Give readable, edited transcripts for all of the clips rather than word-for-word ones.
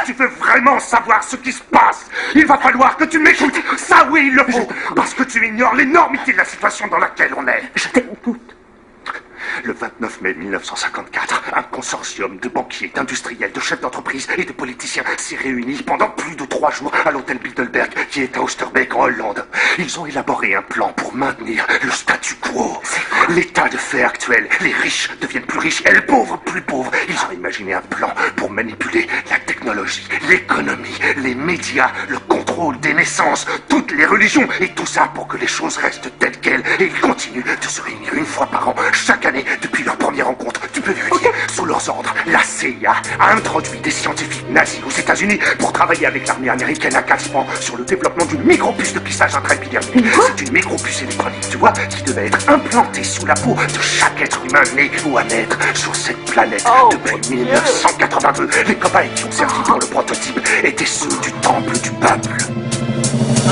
tu veux vraiment savoir ce qui se passe, il va falloir que tu m'écoutes. Ça oui, il le faut. Parce que tu ignores l'énormité de la situation dans laquelle on est. Je t'écoute. Le 29 mai 1954, un consortium de banquiers, d'industriels, de chefs d'entreprise et de politiciens s'est réuni pendant plus de 3 jours à l'hôtel Bilderberg qui est à Oosterbeek en Hollande. Ils ont élaboré un plan pour maintenir le statu quo. L'état de fait actuel. Les riches deviennent plus riches et les pauvres plus pauvres. Ils ont imaginé un plan pour manipuler la technologie, l'économie, les médias, le contrôle des naissances, toutes les religions et tout ça pour que les choses restent telles quelles. Et ils continuent de se réunir une fois par an, chaque année, depuis leur première rencontre. Tu peux vérifier. Sous leurs ordres, la CIA a introduit des scientifiques nazis aux États-Unis pour travailler avec l'armée américaine à Caspan sur le développement d'une micropuce de plissage intra-épidermique. C'est une micropuce électronique, tu vois, qui devait être implantée sous la peau de chaque être humain né ou à naître sur cette planète depuis 1982. Les cobayes qui ont servi pour le prototype étaient ceux du temple du peuple.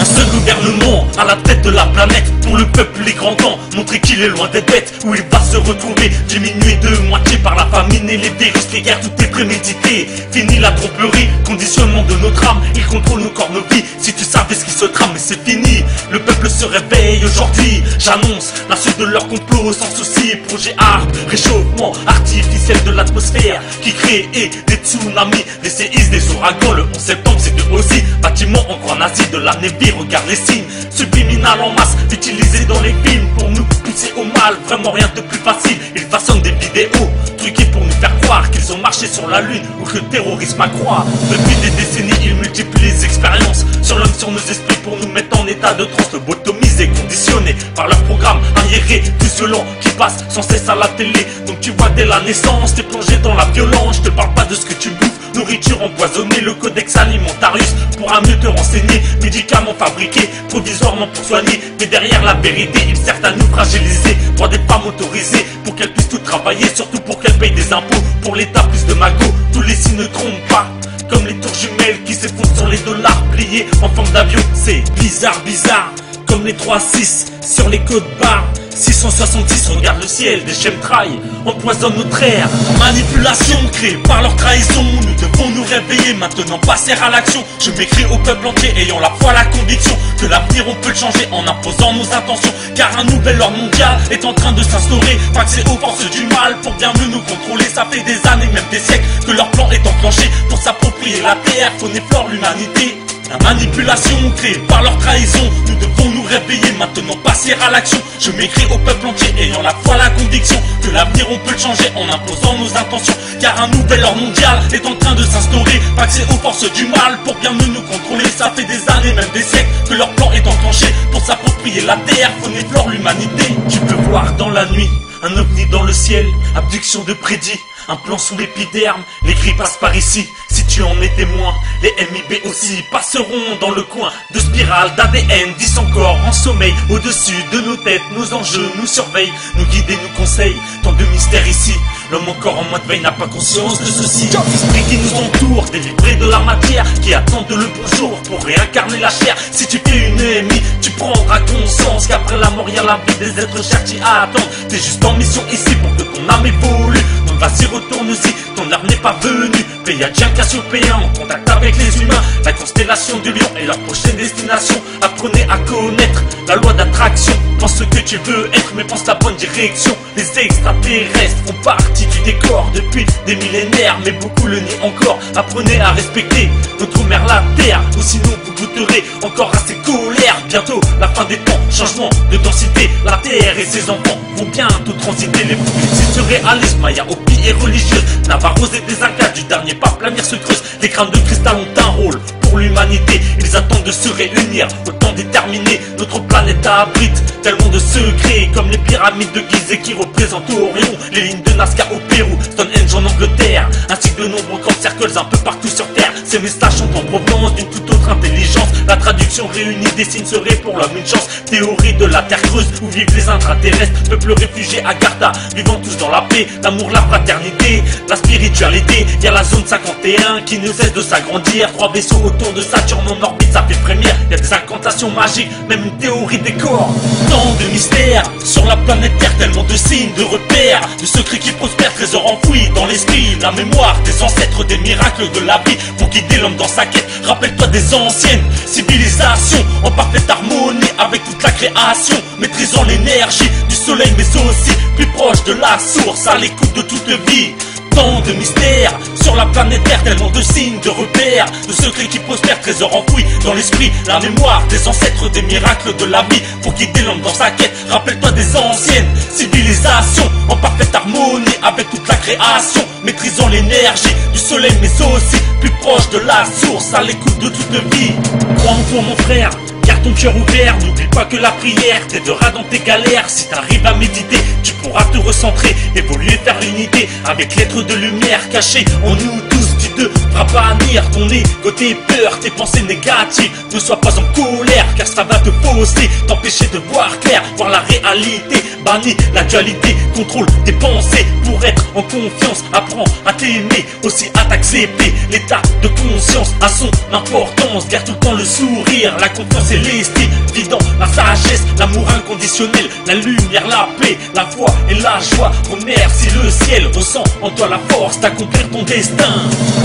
Un seul gouvernement à la tête de la planète, pour le peuple les grands temps, montrer qu'il est loin des bêtes, où il va se retrouver, diminué de moitié par la famine et les virus, les guerres, tout est prémédité. Fini la tromperie, conditionnement de notre âme, il contrôle nos corps, nos vies, si tu savais ce qui se trame, mais c'est fini. Le peuple se réveille aujourd'hui, j'annonce la suite de leur complot sans souci. Projet HAARP, réchauffement artificiel de l'atmosphère, qui crée des tsunamis, des séismes, des ouragans. Le 11 septembre c'était aussi bâtiment en grand nazi de la Navy. Regarde les signes subliminales en masse utilisés dans les films pour nous pousser au mal. Vraiment rien de plus facile. Ils façonnent des vidéos truquées pour nous faire croire qu'ils ont marché sur la lune ou que le terrorisme accroît. Depuis des décennies, ils multiplient les expériences sur l'homme, sur nos esprits pour nous mettre en état de transe, lobotomisés, conditionnés par leur programme arriéré, plus violent qui passe sans cesse à la télé. Donc tu vois dès la naissance, t'es plongé dans la violence. Je te parle pas de ce que tu bouffes, nourriture empoisonnée, le codex alimentarius pour à mieux te renseigner, médicaments fabriqués provisoirement pour soigner, mais derrière la vérité ils servent à nous fragiliser. Droit des femmes autorisées pour qu'elles puissent tout travailler, surtout pour qu'elles payent des impôts, pour l'état plus de magots, tous les signes ne trompent pas, comme les tours jumelles qui s'effondrent sur les dollars pliés en forme d'avion. C'est bizarre, bizarre, comme les 3-6 sur les côtes barres. 666, regarde le ciel, des chemtrails empoisonnent notre air. Manipulation créée par leur trahison, nous devons nous réveiller, maintenant passer à l'action. Je m'écris au peuple entier, ayant la foi, la conviction que l'avenir on peut le changer en imposant nos intentions. Car un nouvel ordre mondial est en train de s'instaurer, faxé aux forces du mal pour bien mieux nous contrôler. Ça fait des années, même des siècles, que leur plan est enclenché pour s'approprier la terre, faune et flore, l'humanité. La manipulation créée par leur trahison, nous devons nous réveiller, maintenant passer à l'action. Je m'écris au peuple entier, ayant la foi, la conviction que l'avenir on peut le changer en imposant nos intentions. Car un nouvel ordre mondial est en train de s'instaurer, faxé aux forces du mal pour bien mieux nous contrôler. Ça fait des années, même des siècles, que leur plan est enclenché pour s'approprier la terre, faune et flore, l'humanité. Tu peux voir dans la nuit un ovni dans le ciel, abduction de prédit, un plan sous l'épiderme, les grilles passent par ici. Si tu en es témoin, les MIB aussi passeront dans le coin de spirales d'ADN, 10 encore en sommeil. Au-dessus de nos têtes, nos enjeux nous surveillent, nous guident et nous conseillent. Tant de mystères ici, l'homme encore en mode veille n'a pas conscience de ceci. L'esprit qui nous entoure, délivré de la matière, qui attendent le bonjour pour réincarner la chair. Si tu fais une EMI, tu prendras conscience qu'après la mort y a la vie des êtres chers qui attendent. T'es juste en mission ici pour que ton âme évolue. Donc vas-y retourne-y, ton heure n'est pas venue. Pléiadien, Cassiopéen, en contact avec les humains. La constellation du lion est leur prochaine destination. Apprenez à connaître la loi d'attraction. Pense ce que tu veux être, mais pense la bonne direction. Les extraterrestres font partie du décor depuis des millénaires, mais beaucoup le nient encore. Apprenez à respecter notre mère la terre, ou sinon vous goûterez encore à ses colères. Bientôt la fin des temps, changement de densité. La terre et ses enfants vont bientôt transiter. Les prophéties se réalisent, Maya, Hopi et religieuse, Navarros et des Incas, du dernier pape, l'avenir se creuse. Les crânes de cristal ont un rôle pour l'humanité, ils attendent de se réunir, au temps déterminé. Notre planète abrite tellement de secrets, comme les pyramides de Gizeh qui représentent Orion, les lignes de Nazca au Pérou, Stonehenge en Angleterre, ainsi que de nombreux grands cercles un peu partout sur Terre. Ces messages sont en provenance d'une toute autre intelligence. La traduction réunie des signes serait pour l'homme une chance. Théorie de la terre creuse où vivent les intraterrestres, peuple réfugié à Gartha, vivant tous dans la paix, l'amour, la fraternité, la spiritualité. Y'a la zone 51 qui ne cesse de s'agrandir, 3 vaisseaux autour de Saturne en orbite, ça fait frémir. Y'a des incantations magiques, même une théorie des corps. Tant de mystères sur la planète Terre, tellement de signes, de repères, de secrets qui prospèrent, trésors enfouis dans l'esprit. La mémoire des ancêtres, des miracles de la vie pour guider l'homme dans sa quête. Rappelle-toi des anciennes civilisations en parfaite harmonie avec toute la création, maîtrisant l'énergie du soleil mais aussi plus proche de la source, à l'écoute de toute vie. Tant de mystères sur la planète Terre, tellement de signes, de repères, de secrets qui prospèrent, trésors enfouis dans l'esprit. La mémoire des ancêtres, des miracles de la vie pour guider l'homme dans sa quête. Rappelle-toi des anciennes civilisations en parfaite harmonie avec toute la création, maîtrisant l'énergie du soleil mais aussi plus proche de la source, à l'écoute de toute vie. Crois en toi mon frère, garde ton cœur ouvert, n'oublie pas que la prière t'aidera dans tes galères. Si t'arrives à méditer, tu pourras te recentrer, évoluer vers l'unité avec l'être de lumière caché en nous tous. Tu devras bannir ton ego, tes peurs, tes pensées négatives. Ne sois pas en colère car ça va te fausser, t'empêcher de voir clair, voir la réalité. Bannis la dualité, contrôle tes pensées pour être en confiance. Apprends à t'aimer, aussi à t'accepter. L'état de conscience a son importance, garde tout le temps le sourire, la confiance et l'estime, vivant la sagesse, l'amour inconditionnel, la lumière, la paix, la foi et la joie. Remercie le ciel, ressens en toi la force d'accomplir ton destin.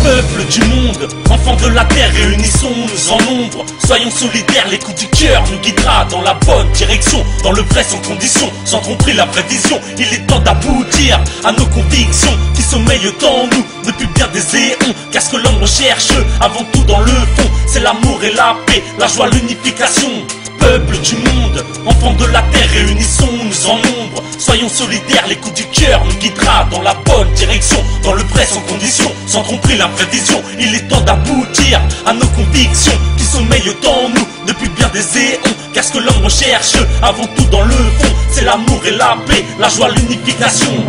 Peuple du monde, enfants de la terre, réunissons-nous en nombre. Soyons solidaires, l'écoute du cœur nous guidera dans la bonne direction, dans le vrai sans condition, sans tromperie la vraie vision. Il est temps d'aboutir à nos convictions qui sommeillent en nous depuis bien des éons. Car ce que l'homme recherche avant tout dans le fond, c'est l'amour et la paix, la joie, l'unification. Peuple du monde, enfants de la terre, réunissons-nous en nombre. Soyons solidaires, l'écoute du cœur nous guidera dans la bonne direction, dans le vrai sans condition, sans tromperie la vraie vision. Il est temps d'aboutir à nos convictions qui sommeillent en nous depuis bien des éons. Car ce que l'homme recherche avant tout dans le fond, c'est l'amour et la paix, la joie, l'unification.